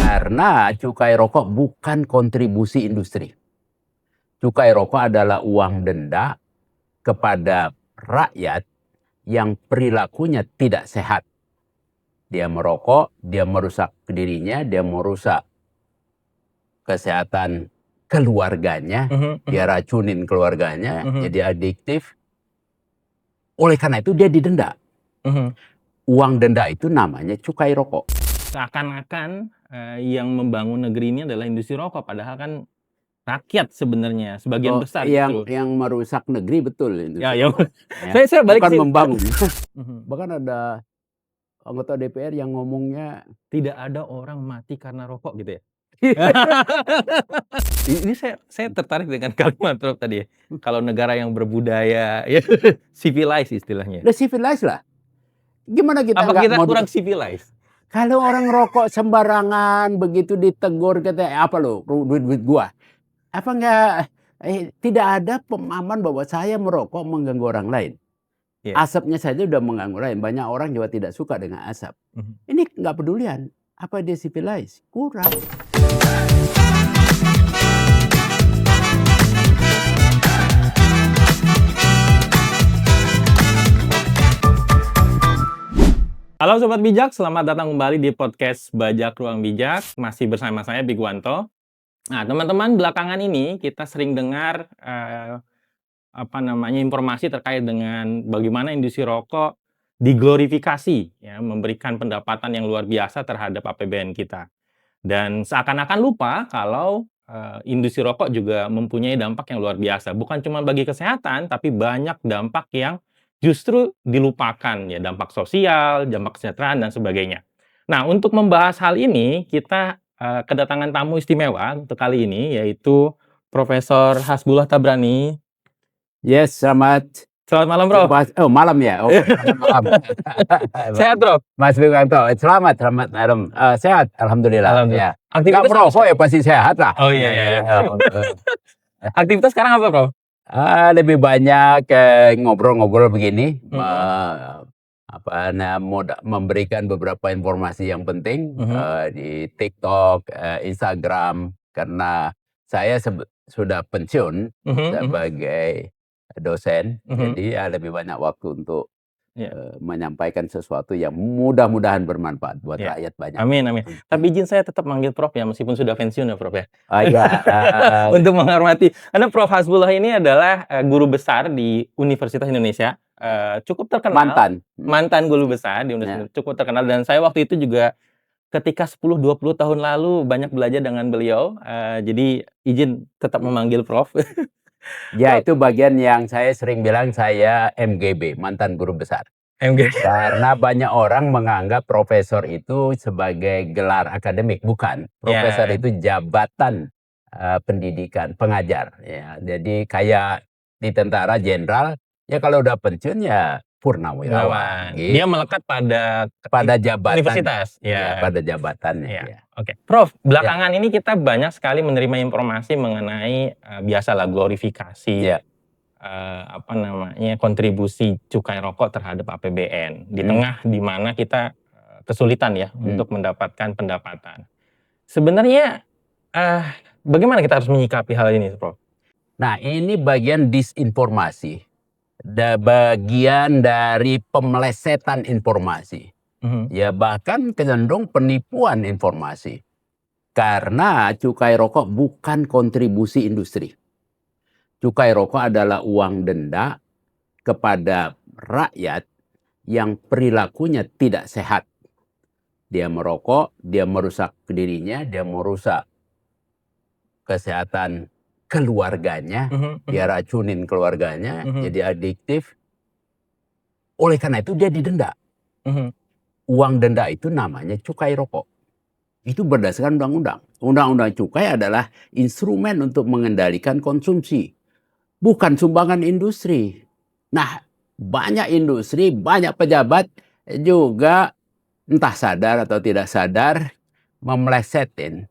Karena cukai rokok bukan kontribusi industri. Cukai rokok adalah uang denda kepada rakyat yang perilakunya tidak sehat. Dia merokok, dia merusak dirinya, dia merusak kesehatan keluarganya, dia racunin keluarganya, jadi adiktif. Oleh karena itu dia didenda. Uang denda itu namanya cukai rokok. Seakan-akan yang membangun negeri ini adalah industri rokok, padahal kan rakyat sebenarnya sebagian besar yang merusak negeri betul industri rokok. Saya balik bukan sih. membangun. Bahkan ada anggota DPR yang ngomongnya tidak ada orang mati karena rokok gitu ya. Ini saya tertarik dengan kalimat Prof tadi ya. Kalau negara yang berbudaya, ya civilized istilahnya. Udah civilized lah. Gimana kita Apa kita kurang civilized? Kalau orang rokok sembarangan begitu ditegur katanya apa lo duit gua? Apa enggak tidak ada pemahaman bahwa saya merokok mengganggu orang lain. Asapnya saja udah mengganggu lain. Banyak orang juga tidak suka dengan asap. Ini nggak pedulian. Apa dia civilized? Kurang. Halo Sobat Bijak, selamat datang kembali di podcast Bajak Ruang Bijak. Masih bersama saya Bigwanto. Nah, teman-teman, belakangan ini kita sering dengar informasi terkait dengan bagaimana industri rokok diglorifikasi, ya, memberikan pendapatan yang luar biasa terhadap APBN kita. Dan seakan-akan lupa kalau industri rokok juga mempunyai dampak yang luar biasa. Bukan cuma bagi kesehatan, tapi banyak dampak yang justru dilupakan, ya, dampak sosial, dampak kesejahteraan, dan sebagainya. Nah, untuk membahas hal ini, kita kedatangan tamu istimewa untuk kali ini, yaitu Profesor Hasbullah Tabrani. Yes, selamat malam, Prof. Oh, malam ya? Oh, malam. Sehat, Prof? Mas Bigwanto, selamat malam. Sehat, alhamdulillah. Ya. Nggak merokok ya pasti sehat lah. Oh iya. Aktivitas sekarang apa, Prof? Lebih banyak ngobrol-ngobrol begini, memberikan beberapa informasi yang penting di TikTok, Instagram, karena saya sudah pensiun sebagai dosen, jadi lebih banyak waktu untuk menyampaikan sesuatu yang mudah-mudahan bermanfaat buat rakyat banyak. Amin. Tapi izin saya tetap manggil Prof ya, meskipun sudah pensiun ya, Prof ya. Untuk menghormati. Karena Prof Hasbullah ini adalah guru besar di Universitas Indonesia, cukup terkenal. Mantan guru besar di Universitas, cukup terkenal. Dan saya waktu itu juga ketika 10-20 tahun lalu banyak belajar dengan beliau. Jadi izin tetap memanggil Prof. Ya, itu bagian yang saya sering bilang saya MGB, mantan guru besar. MGB. Karena banyak orang menganggap profesor itu sebagai gelar akademik. Bukan. Profesor itu jabatan pendidikan, pengajar. Ya, jadi kayak di tentara jenderal, ya kalau udah pensiun ya purnawirawan. Gitu. Dia melekat pada jabatan universitas. Ya, pada jabatannya. Ya. Oke. Prof, belakangan ini kita banyak sekali menerima informasi mengenai biasalah glorifikasi kontribusi cukai rokok terhadap APBN di tengah di mana kita kesulitan ya untuk mendapatkan pendapatan. Sebenarnya bagaimana kita harus menyikapi hal ini, Prof? Nah, ini bagian disinformasi. Bagian dari pemelesetan informasi. Ya, bahkan cenderung penipuan informasi. Karena cukai rokok bukan kontribusi industri. Cukai rokok adalah uang denda kepada rakyat yang perilakunya tidak sehat. Dia merokok, dia merusak dirinya, dia merusak kesehatan keluarganya, dia racunin keluarganya, jadi adiktif. Oleh karena itu dia didenda. Uang denda itu namanya cukai rokok. Itu berdasarkan undang-undang. Undang-undang cukai adalah instrumen untuk mengendalikan konsumsi. Bukan sumbangan industri. Nah, banyak industri, banyak pejabat juga entah sadar atau tidak sadar memelesetin.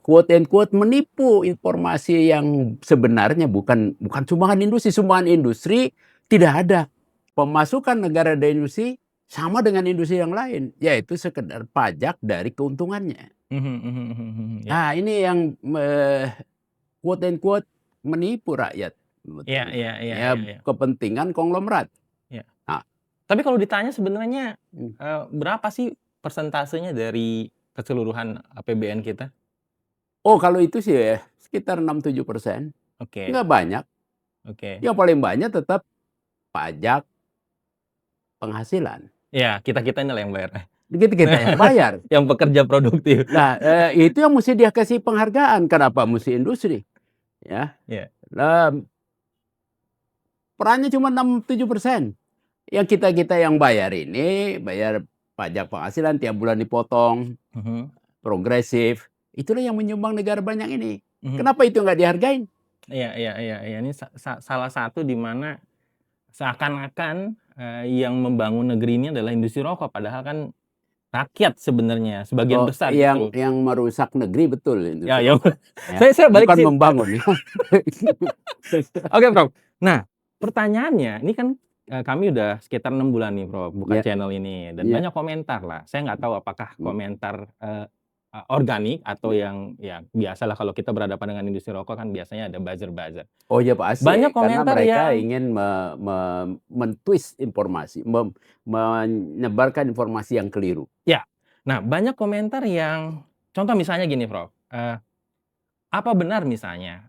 Quote and quote menipu informasi yang sebenarnya bukan sumbangan industri. Sumbangan industri tidak ada. Pemasukan negara dari industri sama dengan industri yang lain, yaitu sekedar pajak dari keuntungannya. Ya. Nah, ini yang quote and quote menipu rakyat Iya, sebetulnya. iya, iya, Ya, iya, iya. kepentingan konglomerat. Iya. Nah, Tapi kalau ditanya sebenarnya hmm. berapa sih persentasenya dari keseluruhan APBN kita? Oh, kalau itu sih ya sekitar 6-7%. Oke, Nggak banyak. oke. Yang paling banyak tetap pajak penghasilan. Ya, kita-kita ini lah yang bayar. Begitu kita yang bayar. Yang pekerja produktif. Nah, itu yang mesti dia kasih penghargaan. Kenapa mesti industri? Ya, Iya. perannya cuma 6-7%. Yang kita yang bayar ini, bayar pajak penghasilan tiap bulan dipotong, progresif. Itulah yang menyumbang negara banyak ini. Kenapa itu nggak dihargain? Iya, iya, iya, iya. Ini salah satu di mana seakan-akan yang membangun negeri ini adalah industri rokok, padahal kan rakyat sebenarnya sebagian Oh, besar yang justru. merusak negeri betul Ya, industri ya. rokok. Ya. Saya balik Bukan ke situ. membangun. Oke, Prof. Nah, pertanyaannya, ini kan kami udah sekitar 6 bulan nih, Prof, buka Ya, channel ini dan ya. banyak komentar lah. Saya nggak tahu apakah komentar organik atau yang ya biasalah kalau kita berhadapan dengan industri rokok kan biasanya ada buzzer-buzzer. Oh ya pasti, Banyak karena komentar mereka yang ingin men-twist informasi, menyebarkan informasi yang keliru. ya. Nah, banyak komentar yang contoh misalnya gini, Prof. Apa benar misalnya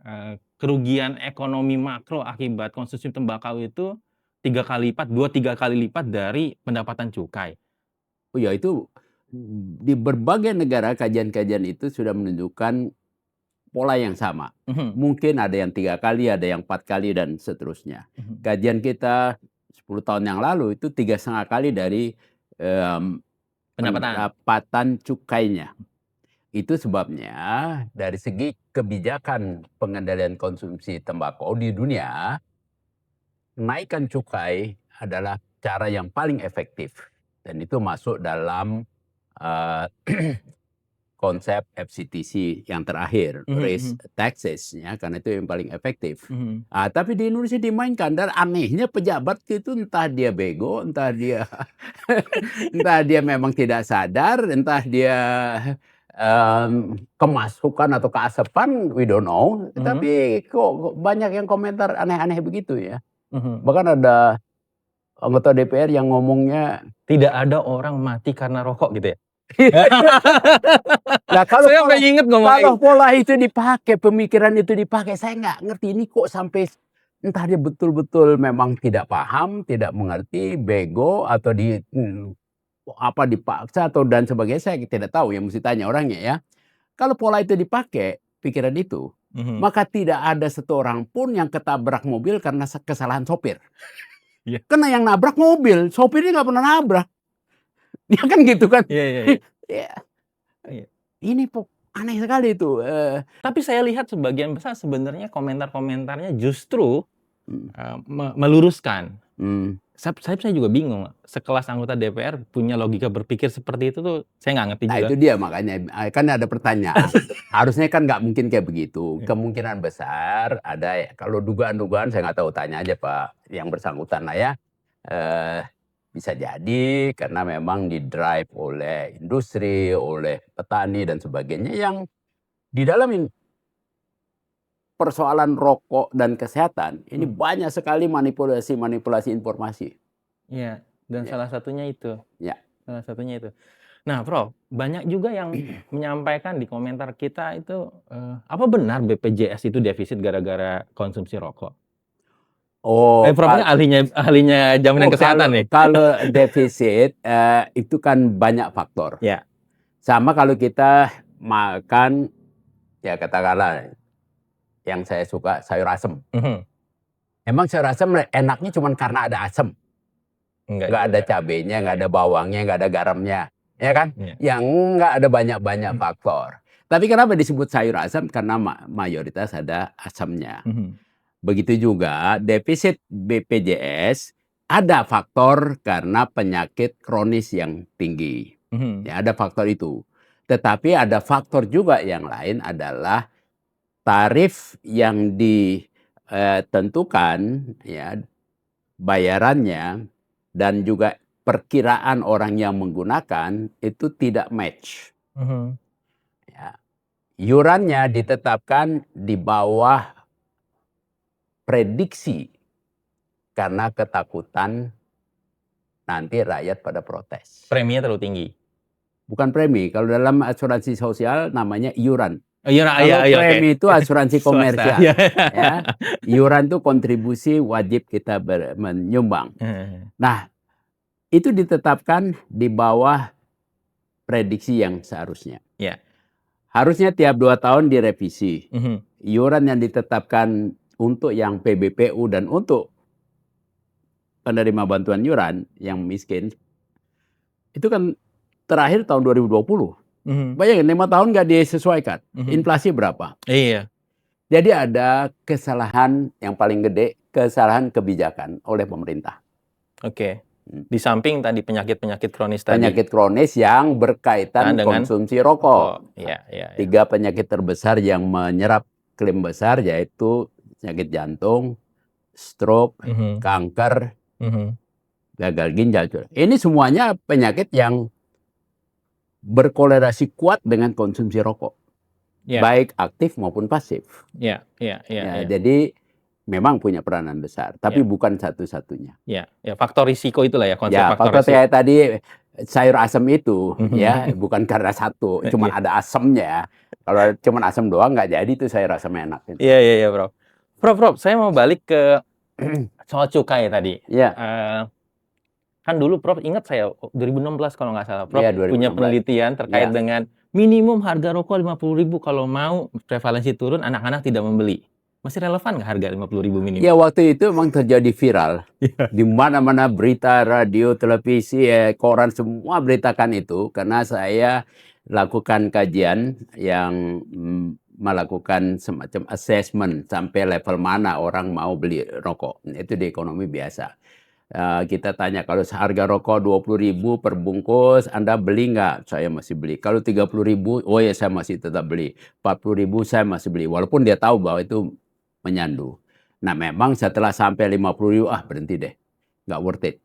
kerugian ekonomi makro akibat konsumsi tembakau itu 3 kali lipat, 2-3 kali lipat dari pendapatan cukai? Oh ya itu di berbagai negara kajian-kajian itu sudah menunjukkan pola yang sama. Mungkin ada yang 3 kali, ada yang 4 kali dan seterusnya. Kajian kita 10 tahun yang lalu itu 3,5 kali dari pendapatan cukainya. Itu sebabnya dari segi kebijakan pengendalian konsumsi tembakau di dunia, naikkan cukai adalah cara yang paling efektif. Dan itu masuk dalam konsep FCTC yang terakhir, raise taxes, ya, karena itu yang paling efektif. Tapi di Indonesia dimainkan, dan anehnya pejabat itu entah dia bego, entah dia entah dia memang tidak sadar, entah dia kemasukan atau keasapan, we don't know. Tapi kok banyak yang komentar aneh-aneh begitu ya. Bahkan ada anggota DPR yang ngomongnya tidak ada orang mati karena rokok gitu ya? Nah, Saya sampai inget kalau pola itu dipakai, pemikiran itu dipakai, saya nggak ngerti ini kok sampai entah dia betul-betul memang tidak paham, tidak mengerti, bego, atau dipaksa atau dan sebagainya, saya tidak tahu, yang mesti tanya orangnya ya. Kalau pola itu dipakai, pikiran itu, maka tidak ada satu orang pun yang ketabrak mobil karena kesalahan sopir. Iya. Karena yang nabrak mobil, sopirnya nggak pernah nabrak. Dia kan gitu kan. Iya. Ini aneh sekali itu. Tapi saya lihat sebagian besar sebenarnya komentar-komentarnya justru meluruskan. Saya juga bingung. Sekelas anggota DPR punya logika berpikir seperti itu tuh saya nggak ngerti juga. Nah itu dia makanya kan ada pertanyaan. Harusnya kan nggak mungkin kayak begitu. Kemungkinan besar ada. Kalau dugaan-dugaan saya nggak tahu, tanya aja Pak yang bersangkutan lah ya. Bisa jadi karena memang didrive oleh industri, oleh petani dan sebagainya, yang di dalam persoalan rokok dan kesehatan ini banyak sekali manipulasi informasi. Iya, dan salah satunya itu. Ya. Salah satunya itu. Nah, Prof, banyak juga yang menyampaikan di komentar kita itu, apa benar BPJS itu defisit gara-gara konsumsi rokok? Oh, Prof ini ahlinya jaminan kesehatan nih. Kalau defisit itu kan banyak faktor. Ya. Sama kalau kita makan, ya katakanlah yang saya suka sayur asem. Emang sayur asem enaknya cuma karena ada asem. Nggak ada cabenya, nggak ada bawangnya, nggak ada garamnya. Ya kan? Yang nggak ada banyak-banyak faktor. Tapi kenapa disebut sayur asem? Karena mayoritas ada asamnya. Begitu juga defisit BPJS ada faktor karena penyakit kronis yang tinggi. Ya, ada faktor itu. Tetapi ada faktor juga yang lain adalah tarif yang ditentukan, ya, bayarannya dan juga perkiraan orang yang menggunakan itu tidak match. Iurannya ditetapkan di bawah prediksi karena ketakutan nanti rakyat pada protes. Preminya terlalu tinggi. Bukan premi, kalau dalam asuransi sosial namanya iuran. Oh, iuran, Kalau iya, premi itu asuransi Swasta, komersial. iya. Ya. Iuran itu kontribusi wajib kita menyumbang. Nah, itu ditetapkan di bawah prediksi yang seharusnya. Iya. Harusnya tiap 2 tahun direvisi. Iuran yang ditetapkan untuk yang PBPU dan untuk penerima bantuan iuran yang miskin, itu kan terakhir tahun 2020. Bayangin 5 tahun nggak disesuaikan. Inflasi berapa? Iya. Jadi ada kesalahan yang paling gede, kesalahan kebijakan oleh pemerintah. Oke. Di samping tadi penyakit-penyakit kronis tadi. Penyakit kronis yang berkaitan dengan konsumsi rokok. Iya. 3 penyakit terbesar yang menyerap klaim besar yaitu penyakit jantung, stroke, kanker, gagal ginjal. Ini semuanya penyakit yang berkorelasi kuat dengan konsumsi rokok. Baik aktif maupun pasif. Jadi memang punya peranan besar, tapi bukan satu-satunya. Faktor risiko itulah ya, konsep faktor kayak tadi sayur asam itu, ya bukan karena satu, cuma ada asamnya. Kalau cuma asam doang nggak jadi tuh sayur asam enak. Iya, Prof. Prof, saya mau balik ke soal cukai tadi. Kan dulu Prof ingat saya 2016 kalau nggak salah, Prof punya penelitian terkait dengan minimum harga rokok 50.000 kalau mau prevalensi turun, anak-anak tidak membeli. Masih relevan nggak harga 50.000 minimum? Ya waktu itu memang terjadi viral. Di mana-mana berita, radio, televisi, koran semua beritakan itu karena saya lakukan kajian yang melakukan semacam assessment sampai level mana orang mau beli rokok. Itu di ekonomi biasa. Kita tanya kalau harga rokok 20.000 per bungkus, Anda beli nggak? Saya masih beli. Kalau 30.000, oh ya saya masih tetap beli. 40.000 saya masih beli. Walaupun dia tahu bahwa itu menyandu. Nah memang setelah sampai 50.000, berhenti deh. Nggak worth it.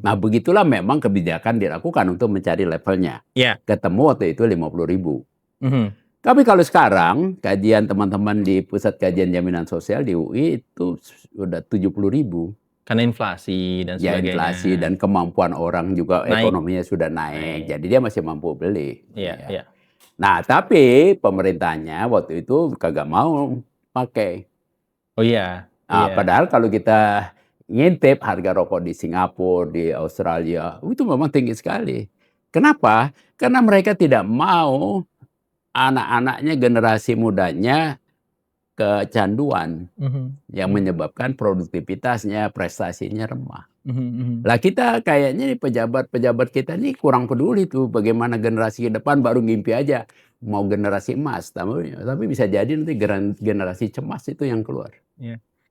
Nah begitulah memang kebijakan dilakukan untuk mencari levelnya. Ketemu waktu itu 50.000. Tapi kalau sekarang, kajian teman-teman di Pusat Kajian Jaminan Sosial di UI itu sudah 70.000. Karena inflasi dan sebagainya. Inflasi dan kemampuan orang juga ekonominya sudah naik. Jadi dia masih mampu beli. Nah, tapi pemerintahnya waktu itu kagak mau pakai. Padahal kalau kita ngintip harga rokok di Singapura, di Australia, itu memang tinggi sekali. Kenapa? Karena mereka tidak mau anak-anaknya, generasi mudanya kecanduan yang menyebabkan produktivitasnya, prestasinya remah. Lah kita kayaknya pejabat-pejabat kita ini kurang peduli tuh bagaimana generasi ke depan, baru ngimpi aja mau generasi emas. Tapi bisa jadi nanti generasi cemas itu yang keluar.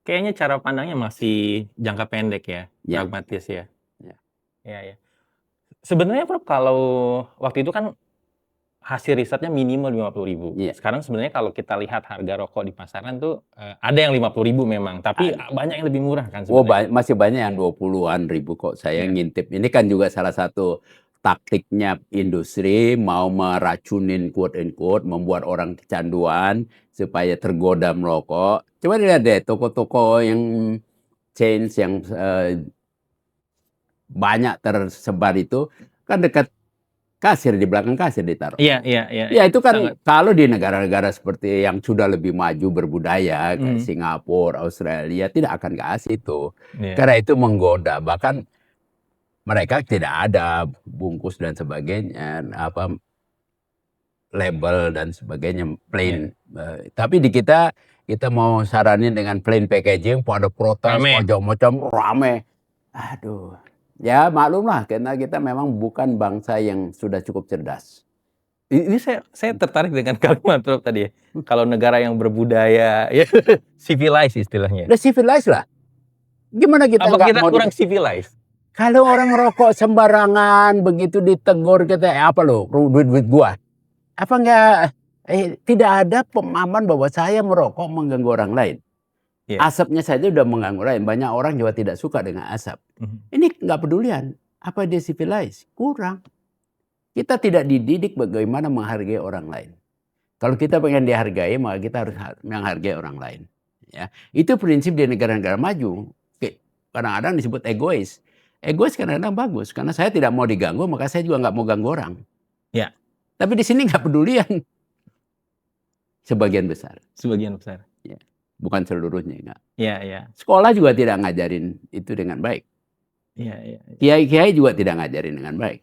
Kayaknya cara pandangnya masih jangka pendek ya, pragmatis ya. Sebenarnya Prof, kalau waktu itu kan hasil risetnya minimal 50.000. Sekarang sebenarnya kalau kita lihat harga rokok di pasaran tuh ada yang 50.000 memang, tapi banyak yang lebih murah kan sebenarnya. Masih banyak yang 20-an ribu kok saya ngintip. Ini kan juga salah satu taktiknya industri mau meracunin quote unquote, membuat orang kecanduan supaya tergoda merokok. Coba lihat deh toko-toko yang chains yang banyak tersebar itu kan dekat kasir, di belakang kasir ditaruh. Iya. Ya itu kan kalau di negara-negara seperti yang sudah lebih maju berbudaya, kayak Singapura, Australia, tidak akan kasih itu. Karena itu menggoda. Bahkan mereka tidak ada bungkus dan sebagainya, label dan sebagainya, plain. Tapi di kita mau saranin dengan plain packaging, pada protes, macam-macam, rame. Aduh. Ya maklumlah, karena kita memang bukan bangsa yang sudah cukup cerdas. Ini saya tertarik dengan kalimat Prof tadi. Kalau negara yang berbudaya, ya civilized istilahnya. Udah civilized lah. Gimana kita nggak kita kurang civilized? Kalau orang rokok sembarangan, begitu ditegur kita, apa lo, duit gua? Apa enggak? Tidak ada pemahaman bahwa saya merokok mengganggu orang lain. Asapnya saja udah mengganggu lain. Banyak orang juga tidak suka dengan asap. Ini nggak pedulian. Apa dia civilized? Kurang. Kita tidak dididik bagaimana menghargai orang lain. Kalau kita pengen dihargai, maka kita harus menghargai orang lain. Ya, itu prinsip di negara-negara maju. Kadang-kadang disebut egois. Egois kadang-kadang bagus, karena saya tidak mau diganggu, maka saya juga nggak mau ganggu orang. Ya. Tapi di sini nggak pedulian. Sebagian besar. Sebagian besar. Ya. Bukan seluruhnya, enggak. Iya, iya. Sekolah juga tidak ngajarin itu dengan baik. Iya, iya. Kiai-kiai juga tidak ngajarin dengan baik.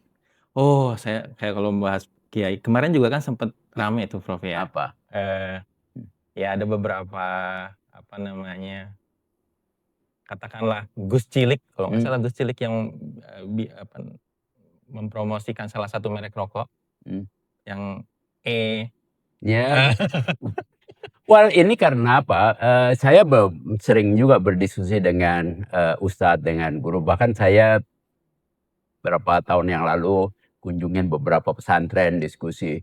Oh, saya kayak kalau membahas kiai, kemarin juga kan sempat rame itu Prof ya. Apa? Ya ada beberapa apa namanya, katakanlah Gus Cilik, kalau nggak salah Gus Cilik yang mempromosikan salah satu merek rokok yang Ya. Well, ini karena apa? Saya sering juga berdiskusi dengan ustadz, dengan guru. Bahkan saya beberapa tahun yang lalu kunjungin beberapa pesantren, diskusi.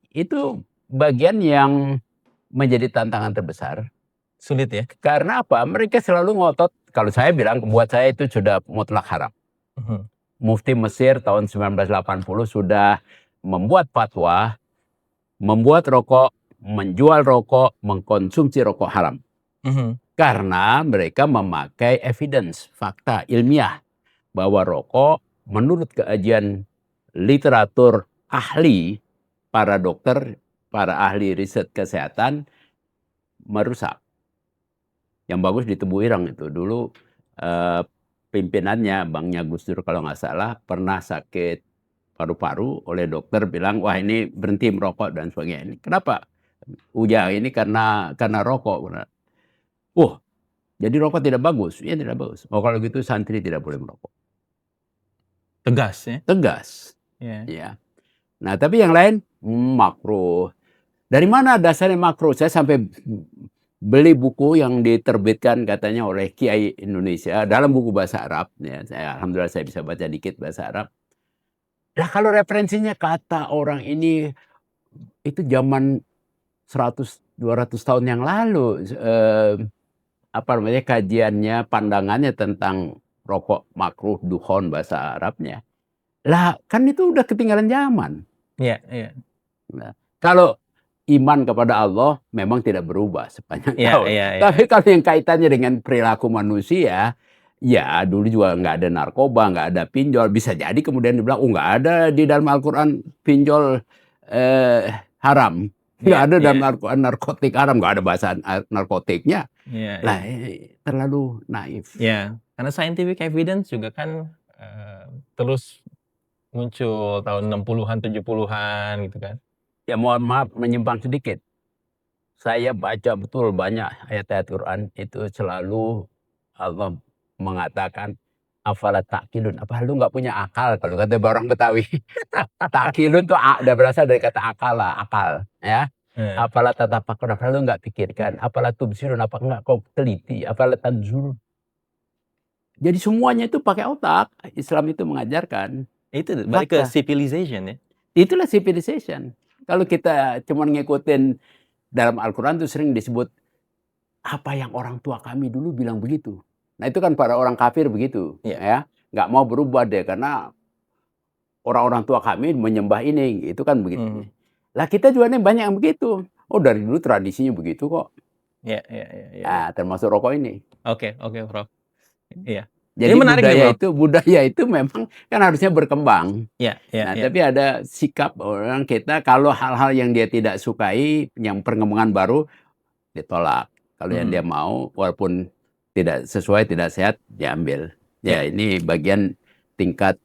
Itu bagian yang menjadi tantangan terbesar. Sulit ya? Karena apa? Mereka selalu ngotot. Kalau saya bilang, buat saya itu sudah mutlak haram. Mufti Mesir tahun 1980 sudah membuat fatwa, membuat rokok, menjual rokok, mengkonsumsi rokok haram. Karena mereka memakai evidence, fakta ilmiah, bahwa rokok menurut kajian literatur ahli, para dokter, para ahli riset kesehatan, merusak. Yang bagus di Tebu Ireng itu. Dulu pimpinannya, Bangnya Gus Dur kalau nggak salah, pernah sakit paru-paru, oleh dokter bilang, wah ini berhenti merokok dan sebagainya. Kenapa? Ujar ini karena rokok. Oh, jadi rokok tidak bagus? Iya tidak bagus. Oh kalau gitu santri tidak boleh merokok. Tegas ya? Tegas. Ya. Nah tapi yang lain makruh. Dari mana dasarnya makruh? Saya sampai beli buku yang diterbitkan katanya oleh Kiai Indonesia dalam buku bahasa Arab. Ya, alhamdulillah saya bisa baca dikit bahasa Arab. Nah kalau referensinya kata orang ini itu zaman 100-200 tahun yang lalu, kajiannya, pandangannya tentang rokok makruh, dukhon bahasa Arabnya. Lah kan itu udah ketinggalan zaman. Iya, iya. Nah, kalau iman kepada Allah memang tidak berubah sepanjang tahun. Iya. Tapi kalau yang kaitannya dengan perilaku manusia, ya dulu juga nggak ada narkoba, nggak ada pinjol. Bisa jadi kemudian dibilang, oh nggak ada di dalam Al-Quran pinjol haram. Nggak ada dalam narkotik haram, nggak ada bahasa narkotiknya. Lah, terlalu naif. Ya, karena scientific evidence juga kan terus muncul tahun 60-an, 70-an gitu kan. Ya mohon maaf menyimpang sedikit. Saya baca betul banyak ayat-ayat Quran itu selalu Allah mengatakan afala ta'qilun. Apa lu nggak punya akal kalau kata orang Betawi. Ta'qilun tuh udah berasal dari kata akala, akal, ya. Afala tatafakkarun, apa lu nggak pikirkan? Afala tubsirun, apa enggak kau teliti? Afala tanzurun. Jadi semuanya itu pakai otak. Islam itu mengajarkan. Itu balik ke civilization ya. Itulah civilization. Kalau kita cuma ngikutin dalam Al-Quran itu sering disebut apa yang orang tua kami dulu bilang begitu. Nah itu kan para orang kafir begitu, ya, nggak mau berubah deh karena orang-orang tua kami menyembah ini, itu kan begitu. Lah kita juga nih banyak yang begitu. Oh dari dulu tradisinya begitu kok. Iya. Nah termasuk rokok ini. Oke, Prof. Iya. Jadi budaya itu memang kan harusnya berkembang. Nah, tapi ada sikap orang kita kalau hal-hal yang dia tidak sukai, yang perkembangan baru ditolak. Kalau yang dia mau, walaupun tidak sesuai, tidak sehat, diambil. Ya, ini bagian tingkat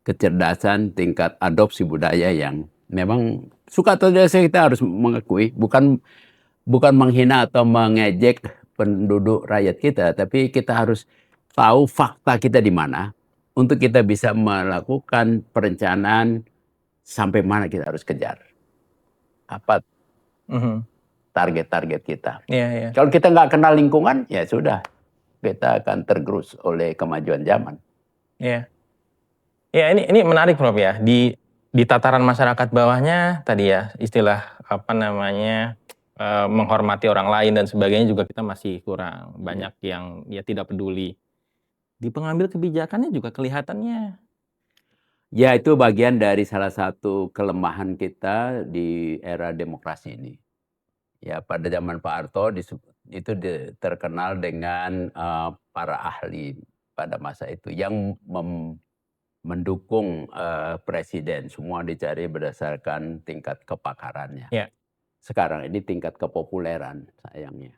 kecerdasan, tingkat adopsi budaya yang memang suka atau tidak kita harus mengakui. Bukan menghina atau mengejek penduduk rakyat kita, tapi kita harus tahu fakta kita di mana untuk kita bisa melakukan perencanaan sampai mana kita harus kejar. Apa target-target kita. Kalau kita nggak kenal lingkungan, ya sudah. Kita akan tergerus oleh kemajuan zaman. Ya, ini menarik Prof ya. Di tataran masyarakat bawahnya tadi ya, istilah menghormati orang lain dan sebagainya juga kita masih kurang. Banyak yang tidak peduli. Di pengambil kebijakannya juga kelihatannya Ya itu bagian dari salah satu kelemahan kita di era demokrasi ini. Ya pada zaman Pak Harto itu terkenal dengan para ahli pada masa itu yang mendukung presiden. Semua dicari berdasarkan tingkat kepakarannya. Ya. Sekarang ini tingkat kepopuleran sayangnya.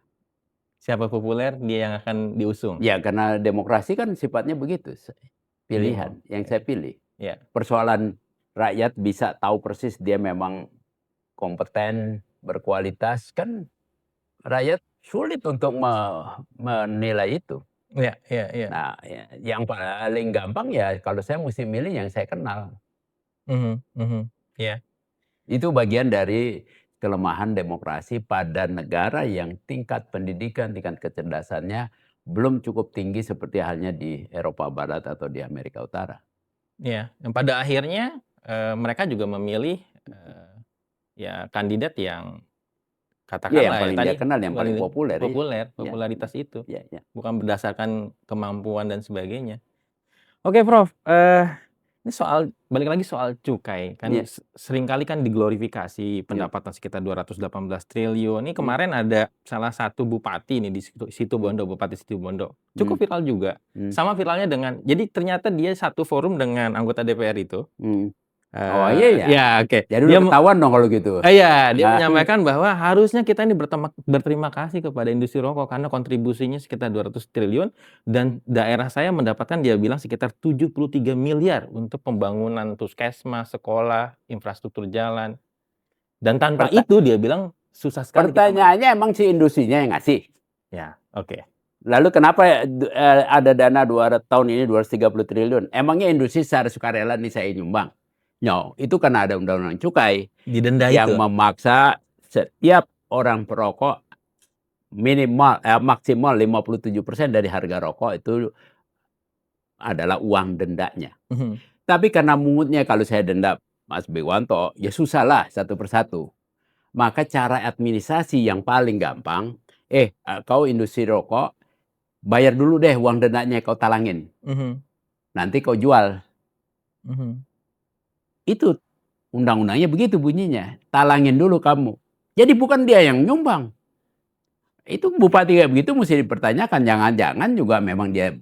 Siapa populer, dia yang akan diusung. Ya karena demokrasi kan sifatnya begitu. Pilihan yang saya pilih. Ya. Persoalan rakyat bisa tahu persis dia memang kompeten, berkualitas, kan rakyat sulit untuk menilai itu. Iya. Nah, yang paling gampang ya kalau saya mesti milih yang saya kenal. Iya. Itu bagian dari kelemahan demokrasi pada negara yang tingkat pendidikan, tingkat kecerdasannya belum cukup tinggi seperti halnya di Eropa Barat atau di Amerika Utara. Iya, yang pada akhirnya mereka juga memilih ya kandidat yang Ya, katakanlah yang paling dia kenal, yang paling populer. popularitas itu, Ya. bukan berdasarkan kemampuan dan sebagainya. Oke, Prof. Ini balik lagi soal cukai kan seringkali kan diglorifikasi pendapatan sekitar 218 triliun. Ini kemarin ada salah satu bupati nih di Situbondo, Bupati Situbondo. Cukup viral juga. Sama viralnya dengan jadi ternyata dia satu forum dengan anggota DPR itu. Oh iya ya. Ya, oke. Jadi udah ketahuan dong kalau gitu. Iya, dia menyampaikan bahwa harusnya kita ini berterima kasih kepada industri rokok karena kontribusinya sekitar 200 triliun dan daerah saya mendapatkan dia bilang sekitar 73 miliar untuk pembangunan puskesmas, sekolah, infrastruktur jalan. Dan tanpa itu dia bilang susah sekali. Pertanyaannya emang si industrinya yang ngasih? Ya, oke. Lalu kenapa ada dana 200 tahun ini 230 triliun? Emangnya industri secara sukarela nih saya nyumbang? No, itu karena ada undang-undang cukai didenda yang itu memaksa setiap orang perokok maksimal 57% dari harga rokok itu adalah uang dendanya. Tapi karena mungutnya kalau saya denda Mas Bewanto, ya susahlah satu persatu. Maka cara administrasi yang paling gampang, kau industri rokok, bayar dulu deh uang dendanya kau talangin. Nanti kau jual. Itu undang-undangnya begitu bunyinya. Talangin dulu kamu. Jadi bukan dia yang nyumbang. Itu bupati kayak begitu mesti dipertanyakan. Jangan-jangan juga memang dia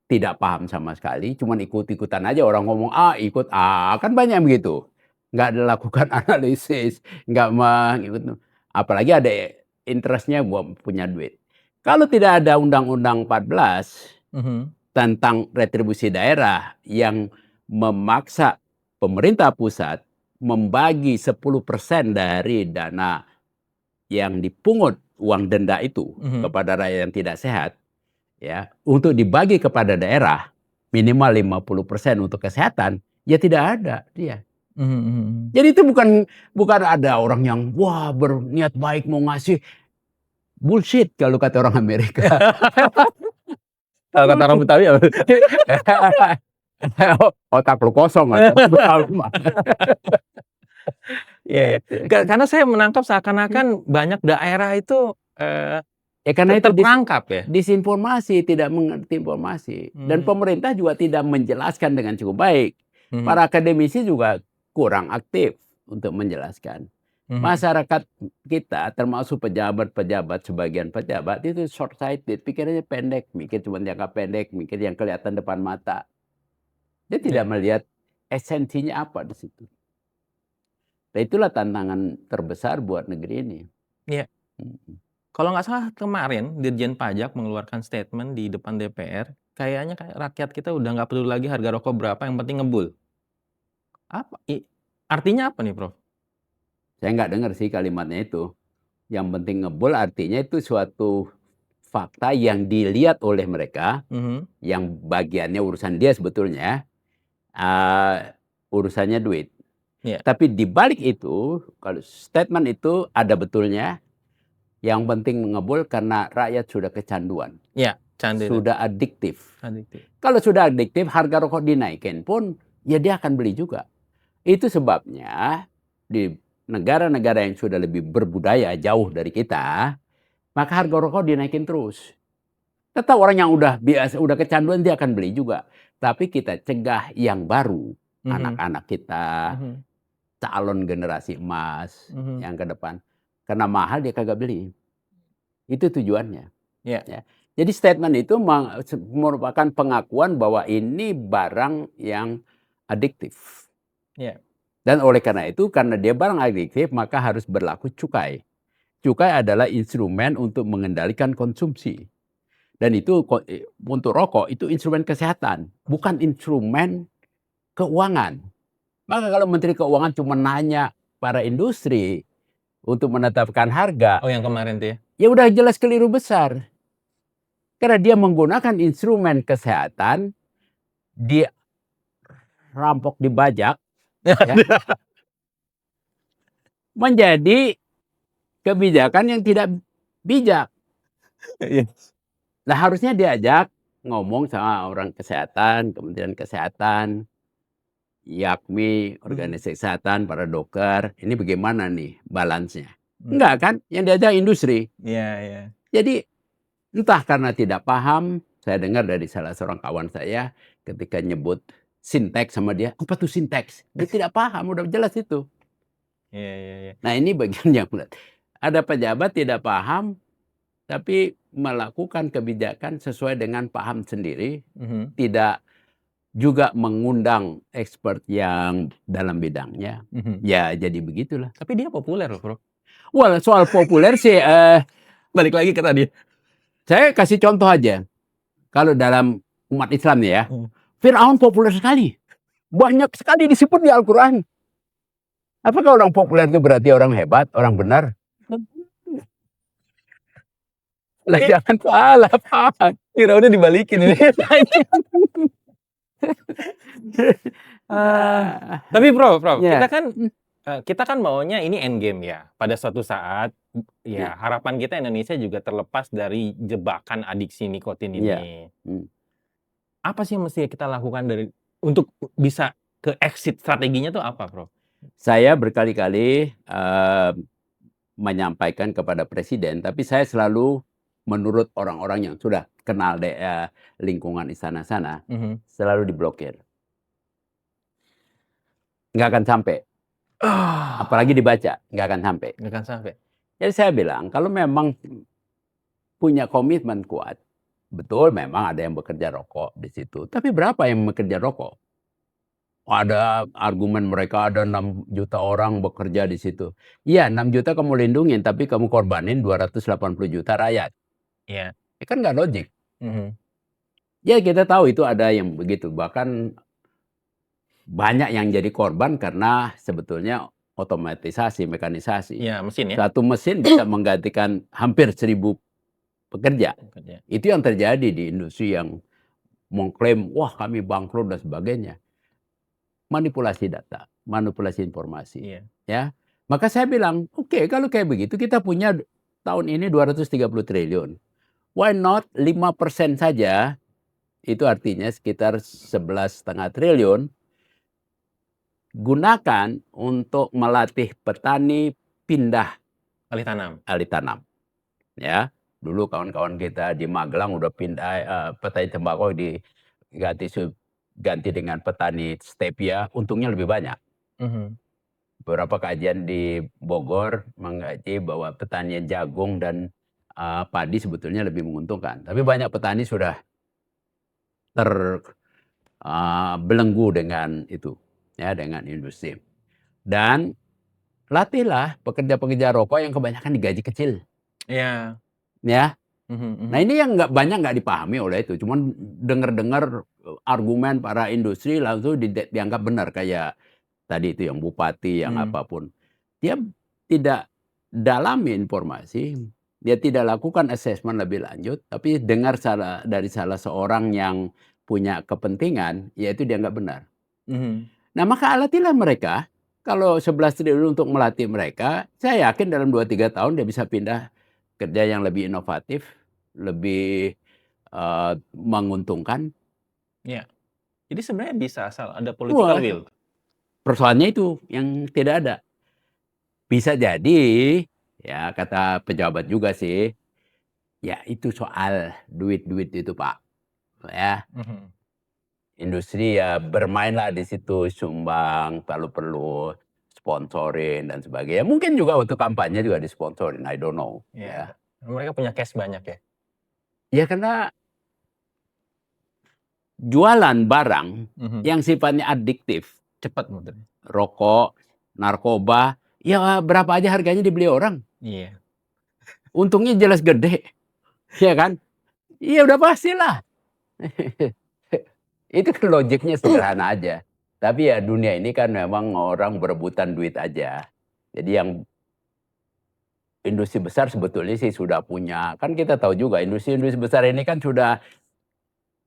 tidak paham sama sekali. Cuman ikut-ikutan aja orang ngomong ikut kan banyak begitu. Nggak dilakukan analisis. Nggak mengikut. Apalagi ada interestnya buat punya duit. Kalau tidak ada Undang-Undang 14 tentang retribusi daerah yang memaksa pemerintah pusat membagi 10% dari dana yang dipungut uang denda itu kepada rakyat yang tidak sehat, ya, untuk dibagi kepada daerah minimal 50% untuk kesehatan, ya tidak ada dia. Jadi itu bukan ada orang yang berniat baik mau ngasih, bullshit kalau kata orang Amerika. Kalau kata orang Betawi apa? Otak lu kosong. Iya. Karena saya menangkap seakan-akan banyak daerah itu karena itu terperangkap ya. Disinformasi, tidak mengerti informasi. Dan pemerintah juga tidak menjelaskan dengan cukup baik. Para akademisi juga kurang aktif untuk menjelaskan. Masyarakat kita termasuk pejabat-pejabat, sebagian pejabat itu short sighted, pikirannya pendek, mikir cuma jangka pendek, mikir yang kelihatan depan mata. Dia tidak melihat esensinya apa di situ. Nah, itulah tantangan terbesar buat negeri ini. Iya. Kalau nggak salah kemarin Dirjen Pajak mengeluarkan statement di depan DPR, kayaknya rakyat kita udah nggak perlu lagi harga rokok berapa, yang penting ngebul. Artinya apa nih, Prof? Saya nggak dengar sih kalimatnya itu. Yang penting ngebul artinya itu suatu fakta yang dilihat oleh mereka, yang bagiannya urusan dia sebetulnya, urusannya duit. Tapi di balik itu, kalau statement itu ada betulnya, yang penting ngebul karena rakyat sudah kecanduan. Sudah adiktif. Kalau sudah adiktif, harga rokok dinaikin pun, ya dia akan beli juga. Itu sebabnya di negara-negara yang sudah lebih berbudaya jauh dari kita, maka harga rokok dinaikin terus. Tetap orang yang udah kecanduan dia akan beli juga. Tapi kita cegah yang baru. anak-anak kita, calon generasi emas yang ke depan. Karena mahal dia kagak beli. Itu tujuannya. Ya. Ya. Jadi statement itu merupakan pengakuan bahwa ini barang yang adiktif. Ya. Dan oleh karena itu, karena dia barang adiktif, maka harus berlaku cukai. Cukai adalah instrumen untuk mengendalikan konsumsi. Dan itu untuk rokok, itu instrumen kesehatan, bukan instrumen keuangan. Maka kalau Menteri Keuangan cuma nanya para industri untuk menetapkan harga, Oh, yang kemarin tuh ya? ya udah jelas keliru besar. Karena dia menggunakan instrumen kesehatan, dia rampok dibajak, ya, menjadi kebijakan yang tidak bijak. Nah, harusnya diajak ngomong sama orang kesehatan, Kementerian Kesehatan, YAKMI, organisasi kesehatan, para dokter, ini bagaimana nih balance-nya? Enggak kan? Yang diajak industri. Iya. Jadi entah karena tidak paham, saya dengar dari salah seorang kawan saya ketika nyebut sinteks sama dia, apa tuh sinteks? Dia tidak paham, udah jelas itu. Iya. Nah, ini bagian yang benar. Ada pejabat tidak paham, tapi melakukan kebijakan sesuai dengan paham sendiri, tidak juga mengundang expert yang dalam bidangnya. Ya, jadi begitulah. Tapi dia populer loh, Bro. Well, soal populer sih, Balik lagi ke tadi. saya kasih contoh aja. Kalau dalam umat Islam nih ya, Fir'aun populer sekali. Banyak sekali disebut di Al-Quran. Apakah orang populer itu berarti orang hebat, orang benar? Lah jangan salah, Pak. Fir'aunnya dibalikin ini. Tapi Prof, Ya. kita kan maunya ini endgame ya. Pada suatu saat, ya harapan kita Indonesia juga terlepas dari jebakan adiksi nikotin ini. Apa sih yang mesti kita lakukan untuk bisa ke exit, strateginya tuh apa, Prof? Saya berkali-kali menyampaikan kepada Presiden, tapi saya selalu menurut orang-orang yang sudah kenal lingkungan istana sana, selalu diblokir. Nggak akan sampai. Apalagi dibaca, nggak akan sampai. Nggak akan sampai. Jadi saya bilang, kalau memang punya komitmen kuat, betul memang ada yang bekerja rokok di situ. Tapi berapa yang bekerja rokok? Ada argumen mereka ada 6 juta orang bekerja di situ. Iya, 6 juta kamu lindungin, tapi kamu korbanin 280 juta rakyat. Iya. Ya kan nggak logik. Ya kita tahu itu ada yang begitu. Bahkan banyak yang jadi korban karena sebetulnya otomatisasi, mekanisasi. Iya, mesin ya. Satu mesin bisa menggantikan hampir 1000 pekerja. Itu yang terjadi di industri yang mengklaim, wah kami bangkrut dan sebagainya. Manipulasi data, manipulasi informasi. Iya. Ya. Maka saya bilang, oke, kalau kayak begitu kita punya tahun ini 230 triliun. Why not 5% saja? Itu artinya sekitar 11,5 triliun. Gunakan untuk melatih petani pindah alih tanam. Ya, dulu kawan-kawan kita di Magelang udah pindah petani tembakau ganti dengan petani stevia, untungnya lebih banyak. Beberapa kajian di Bogor mengkaji bahwa petani jagung dan padi sebetulnya lebih menguntungkan. Tapi banyak petani sudah terbelenggu dengan itu, ya, dengan industri. Dan latihlah pekerja-pekerja rokok yang kebanyakan digaji kecil. Iya. Ya. Nah ini yang nggak dipahami oleh itu. Cuman dengar-dengar argumen para industri langsung dianggap benar, kayak tadi itu yang bupati, yang apapun. Dia tidak dalami informasi, dia tidak lakukan assessment lebih lanjut, tapi dengar dari salah seorang yang punya kepentingan, yaitu dianggap benar. Nah maka latilah mereka. Kalau 11 triliun untuk melatih mereka, saya yakin dalam 2-3 tahun dia bisa pindah kerja yang lebih inovatif, lebih menguntungkan. Ya. Jadi sebenarnya bisa asal ada political will. Persoalannya itu yang tidak ada. Bisa jadi, ya kata pejabat juga sih, ya itu soal duit-duit itu Pak. Ya. industri ya bermainlah di situ, sumbang, kalau perlu sponsorin dan sebagainya. Mungkin juga untuk kampanye juga disponsorin, I don't know. Ya. Mereka punya cash banyak ya? Ya karena jualan barang yang sifatnya adiktif, Cepat muternya. rokok, narkoba, ya berapa aja harganya dibeli orang. Iya. Untungnya jelas gede, ya kan? Iya udah pastilah. Itu kan logiknya sederhana aja. Tapi ya dunia ini kan memang orang berebutan duit aja. Jadi yang industri besar sebetulnya sih sudah punya. Kan kita tahu juga industri-industri besar ini kan sudah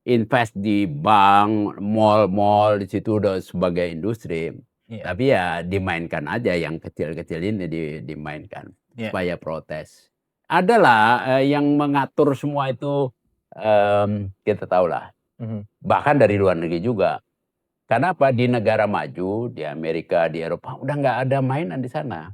invest di bank, mall-mall, di situ udah sebagai industri. Iya. Tapi ya dimainkan aja yang kecil-kecil ini dimainkan supaya protes. Adalah yang mengatur semua itu kita tahulah. Bahkan dari luar negeri juga. Kenapa di negara maju, di Amerika, di Eropa udah nggak ada mainan di sana.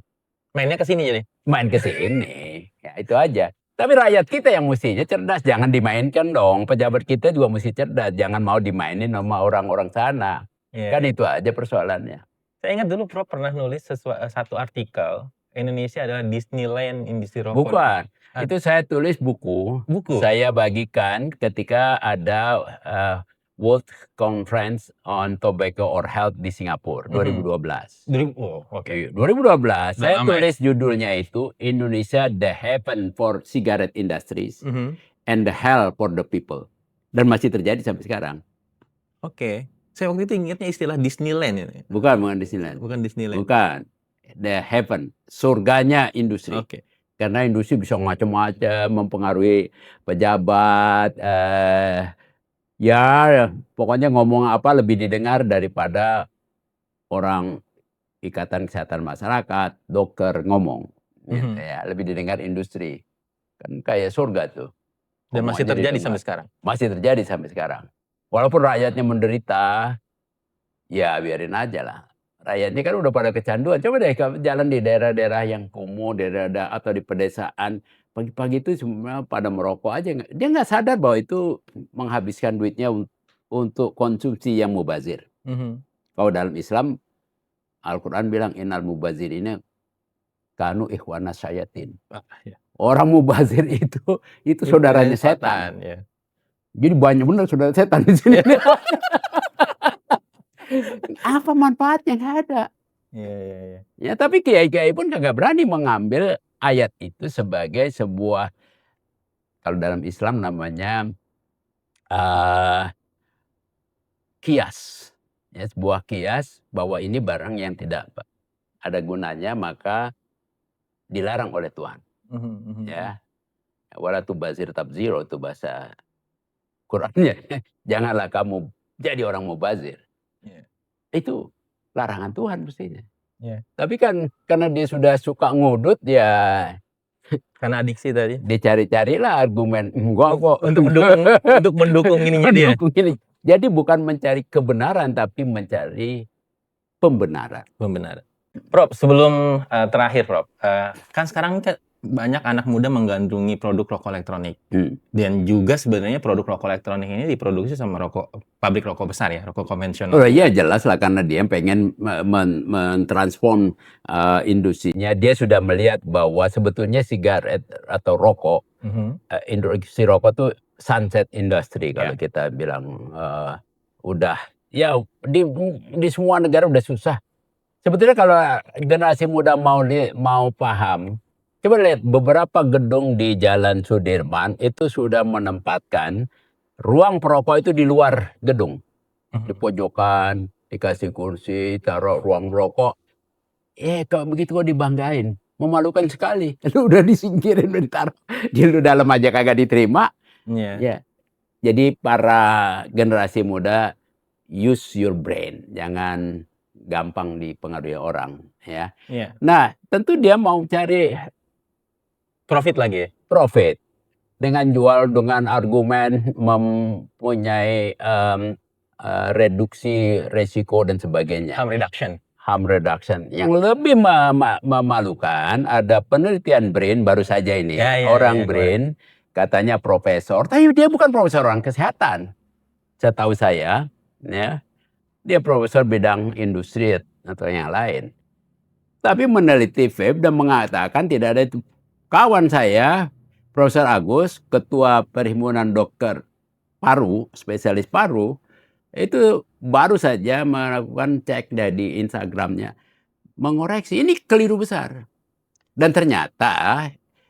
Mainnya ke sini jadi? Main ke sini, ya itu aja. Tapi rakyat kita yang mestinya cerdas, jangan dimainkan dong. Pejabat kita juga mesti cerdas, jangan mau dimainin sama orang-orang sana. Kan itu aja persoalannya. Saya ingat dulu Prof pernah nulis satu artikel, Indonesia adalah Disneyland industri rokok. Bukan, itu saya tulis buku. Saya bagikan ketika ada World Conference on Tobacco or Health di Singapura 2012. 2012 saya tulis judulnya itu Indonesia the Heaven for Cigarette Industries and the Hell for the People. Dan masih terjadi sampai sekarang. Saya waktu itu ingatnya istilah Disneyland ini. Bukan Disneyland. Bukan Disneyland. Bukan. The Heaven, surganya industri. Karena industri bisa macam-macam mempengaruhi pejabat. Ya pokoknya ngomong apa lebih didengar daripada orang Ikatan Kesehatan Masyarakat, dokter ngomong. Ya, lebih didengar industri. Kan kayak surga tuh. Dan masih terjadi sampai sekarang? Masih terjadi sampai sekarang. Walaupun rakyatnya menderita, ya biarin aja lah. Rakyatnya kan udah pada kecanduan. Coba deh jalan di daerah-daerah yang kumuh, daerah atau di pedesaan. Pagi-pagi itu semua pada merokok aja. Dia nggak sadar bahwa itu menghabiskan duitnya untuk konsumsi yang mubazir. Kalau dalam Islam, Al-Quran bilang innal mubazirina kanu ikhwana syayatin. Orang mubazir itu saudaranya setan. Jadi banyak benar saudara setan di sini. Apa manfaatnya? Nggak ada. Ya tapi kiai-kiai pun nggak berani mengambil ayat itu sebagai sebuah, kalau dalam Islam namanya kias. Ya, sebuah kias bahwa ini barang yang tidak ada gunanya maka dilarang oleh Tuhan. Ya, wala tubazir tabziro itu bahasa Qurannya. Janganlah kamu jadi orang mubazir. Itu larangan Tuhan mestinya. Tapi kan karena dia sudah suka ngudut ya. Karena adiksi tadi. Dicari-carilah argumen. Enggak kok. Untuk mendukung ininya dia. Jadi bukan mencari kebenaran tapi mencari pembenaran. Prof, sebelum terakhir Prof, kan sekarang banyak anak muda menggandrungi produk rokok elektronik. Dan juga sebenarnya produk rokok elektronik ini diproduksi sama pabrik rokok besar ya, rokok konvensional. Oh iya jelas lah, karena dia pengen mentransform industrinya. Dia sudah melihat bahwa sebetulnya sigaret atau rokok, industri rokok tuh sunset industry kalau kita bilang. Udah, ya di semua negara udah susah. Sebetulnya kalau generasi muda mau paham, coba lihat beberapa gedung di Jalan Sudirman itu sudah menempatkan ruang perokok itu di luar gedung. Di pojokan, dikasih kursi, taruh ruang rokok. Kalau begitu kok dibanggain. Memalukan sekali. Lu udah disingkirin, udah ditaruh di dalam aja kagak diterima. Ya. Jadi para generasi muda, use your brain. Jangan gampang dipengaruhi orang. Ya. Nah, tentu dia mau cari profit lagi ya? Profit. Dengan jual dengan argumen mempunyai reduksi resiko dan sebagainya. Harm reduction. Yang lebih memalukan ada penelitian BRAIN baru saja ini. BRAIN katanya profesor. Tapi dia bukan profesor orang kesehatan. Setahu saya ya. Dia profesor bidang industri atau yang lain. Tapi meneliti vape dan mengatakan tidak ada itu. Kawan saya, Profesor Agus, ketua Perhimpunan Dokter Paru, spesialis paru, itu baru saja melakukan cek di Instagramnya, mengoreksi ini keliru besar. Dan ternyata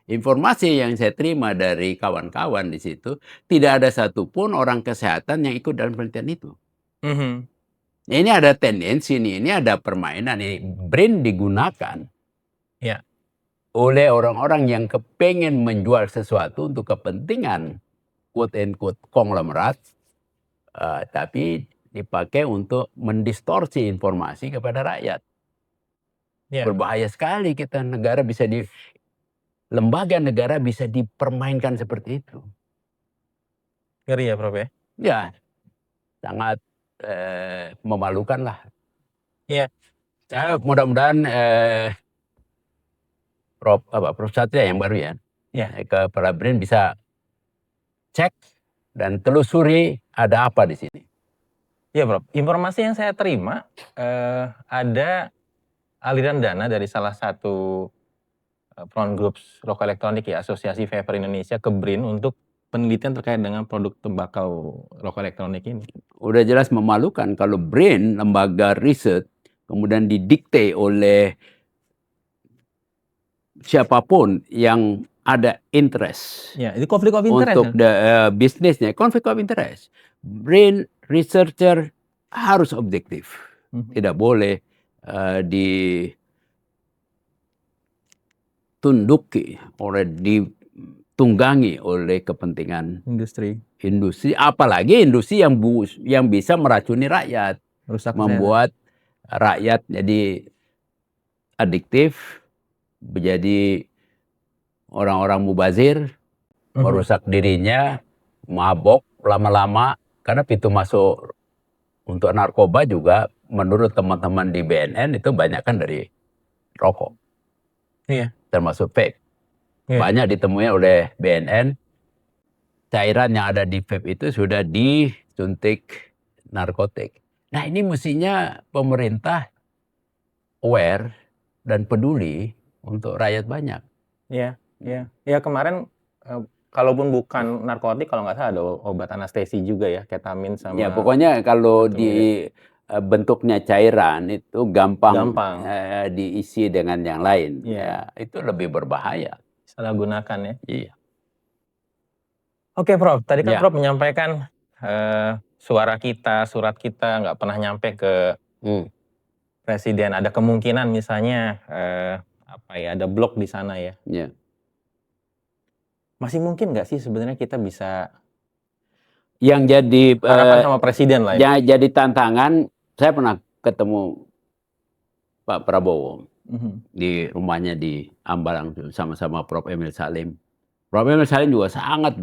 informasi yang saya terima dari kawan-kawan di situ, tidak ada satupun orang kesehatan yang ikut dalam penelitian itu. Ini ada tendensi nih, ini ada permainan ini. Brain digunakan oleh orang-orang yang kepengen menjual sesuatu untuk kepentingan quote-unquote konglomerat, tapi dipakai untuk mendistorsi informasi kepada rakyat. Berbahaya sekali kita negara bisa lembaga negara bisa dipermainkan seperti itu. Ngeri ya Prof ya? Ya, sangat memalukan lah. Iya. Mudah-mudahan Prof Satria yang baru ya, ke para BRIN bisa cek dan telusuri ada apa di sini. Iya Prof, informasi yang saya terima ada aliran dana dari salah satu front groups rokok elektronik ya, Asosiasi Vapor Indonesia ke BRIN untuk penelitian terkait dengan produk tembakau rokok elektronik ini. Udah jelas memalukan kalau BRIN, lembaga riset, kemudian didikte oleh siapapun yang ada interest. Ya, itu konflik of interest. Untuk bisnisnya, konflik of interest. BRIN researcher harus objektif. Tidak boleh ditunduki oleh ditunggangi oleh kepentingan industri, apalagi industri yang bisa meracuni rakyat, membuat rakyat jadi adiktif, menjadi orang-orang mubazir, merusak dirinya, mabok lama-lama, karena pintu masuk untuk narkoba juga menurut teman-teman di BNN itu banyak kan dari rokok. Iya. Termasuk vape. Iya. Banyak ditemui oleh BNN, cairan yang ada di vape itu sudah disuntik narkotik. Nah ini mestinya pemerintah aware dan peduli untuk rakyat banyak. Iya, iya. Ya kemarin kalaupun bukan narkotik, kalau nggak salah ada obat anestesi juga ya, ketamin sama. Ya pokoknya kalau di bentuknya cairan itu gampang. Diisi dengan yang lain. Ya, itu lebih berbahaya. Salah gunakan ya. Iya. Oke Prof, tadi kan Prof menyampaikan suara kita, surat kita nggak pernah nyampe ke presiden. Ada kemungkinan misalnya ada blok di sana ya. Iya. Masih mungkin nggak sih sebenarnya kita bisa yang jadi harapan sama presiden lah ya? Jadi tantangan, saya pernah ketemu Pak Prabowo di rumahnya di Ambalang sama-sama Prof Emil Salim. Prof Emil Salim juga sangat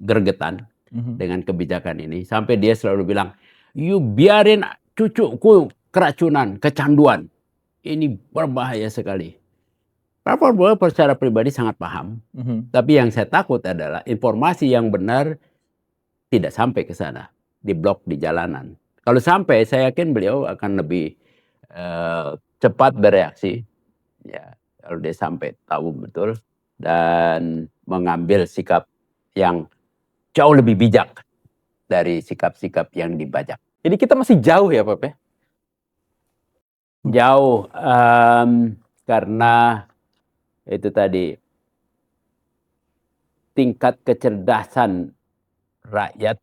gergetan dengan kebijakan ini, sampai dia selalu bilang, "You biarin cucuku keracunan, kecanduan. Ini berbahaya sekali." Pak Prabowo secara pribadi sangat paham, tapi yang saya takut adalah informasi yang benar tidak sampai ke sana, diblok di jalanan. Kalau sampai, saya yakin beliau akan lebih cepat bereaksi, ya, kalau dia sampai tahu betul dan mengambil sikap yang jauh lebih bijak dari sikap-sikap yang dibajak. Jadi kita masih jauh ya, Pak? Jauh, karena itu tadi tingkat kecerdasan rakyat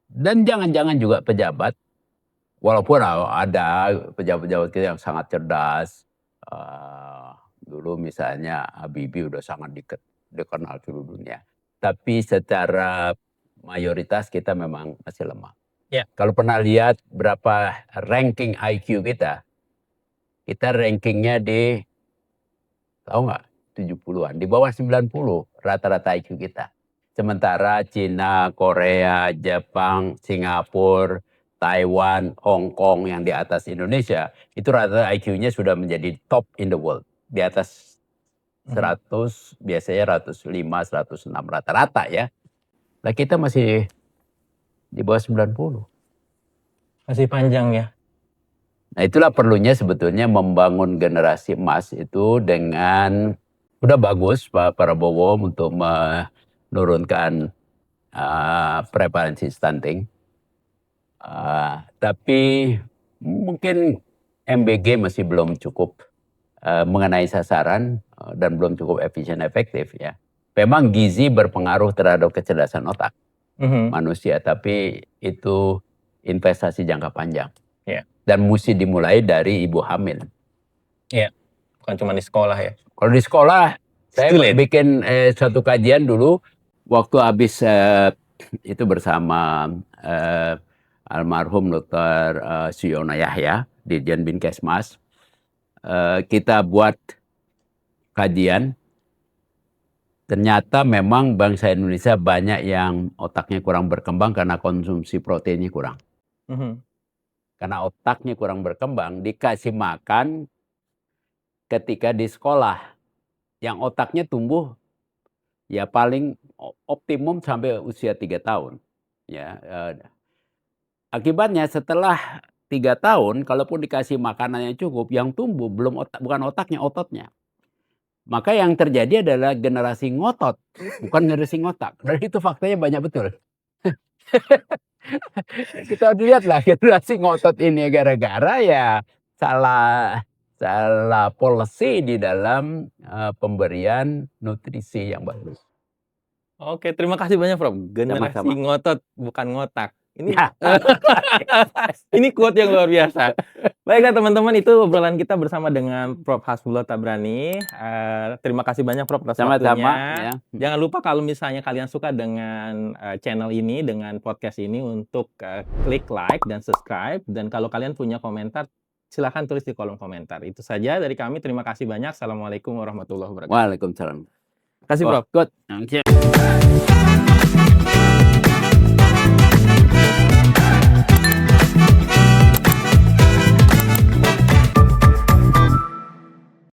dan jangan-jangan juga pejabat, walaupun ada pejabat-pejabat kita yang sangat cerdas. Dulu misalnya Habibie udah sangat dikenal seluruh dunia, tapi secara mayoritas kita memang masih lemah. Ya. Kalau pernah lihat berapa ranking IQ kita rankingnya di, tahu nggak, 70-an, di bawah 90 rata-rata IQ kita. Sementara Cina, Korea, Jepang, Singapura, Taiwan, Hong Kong yang di atas Indonesia, itu rata-rata IQ-nya sudah menjadi top in the world. Di atas 100, biasanya 105, 106 rata-rata ya. Nah kita masih di bawah 90. Masih panjang ya. Nah, itulah perlunya sebetulnya membangun generasi emas itu dengan udah bagus Pak Prabowo untuk menurunkan prevalensi stunting. Tapi mungkin MBG masih belum cukup mengenai sasaran dan belum cukup efisien efektif ya. Memang gizi berpengaruh terhadap kecerdasan otak manusia, tapi itu investasi jangka panjang. Iya. Dan mesti dimulai dari ibu hamil. Iya, bukan cuma di sekolah ya. Kalau di sekolah, saya Too late. bikin suatu kajian dulu waktu habis itu bersama almarhum Dr. Suyono Yahya di Dinkesmas. Kita buat kajian. Ternyata memang bangsa Indonesia banyak yang otaknya kurang berkembang karena konsumsi proteinnya kurang. Karena otaknya kurang berkembang, dikasih makan ketika di sekolah. Yang otaknya tumbuh ya paling optimum sampai usia 3 tahun. Ya, akibatnya setelah 3 tahun, kalaupun dikasih makanan yang cukup, yang tumbuh bukan otaknya, ototnya. Maka yang terjadi adalah generasi ngotot, bukan generasi ngotak. Dan itu faktanya banyak betul. Kita lihatlah generasi ngotot ini gara-gara ya salah policy di dalam pemberian nutrisi yang bagus. Oke, terima kasih banyak Prof. Generasi Sama-sama. ngotot bukan ngotak. Ini Ya. ini quote yang luar biasa. Baiklah teman-teman, itu obrolan kita bersama dengan Prof. Hasbullah Tabrani. Terima kasih banyak Prof atas Sama-sama, waktunya. ya. Jangan lupa kalau misalnya kalian suka dengan channel ini, dengan podcast ini, untuk klik like dan subscribe. Dan kalau kalian punya komentar, silahkan tulis di kolom komentar. Itu saja dari kami. Terima kasih banyak. Assalamualaikum warahmatullahi wabarakatuh. Waalaikumsalam. Terima kasih Prof. Good.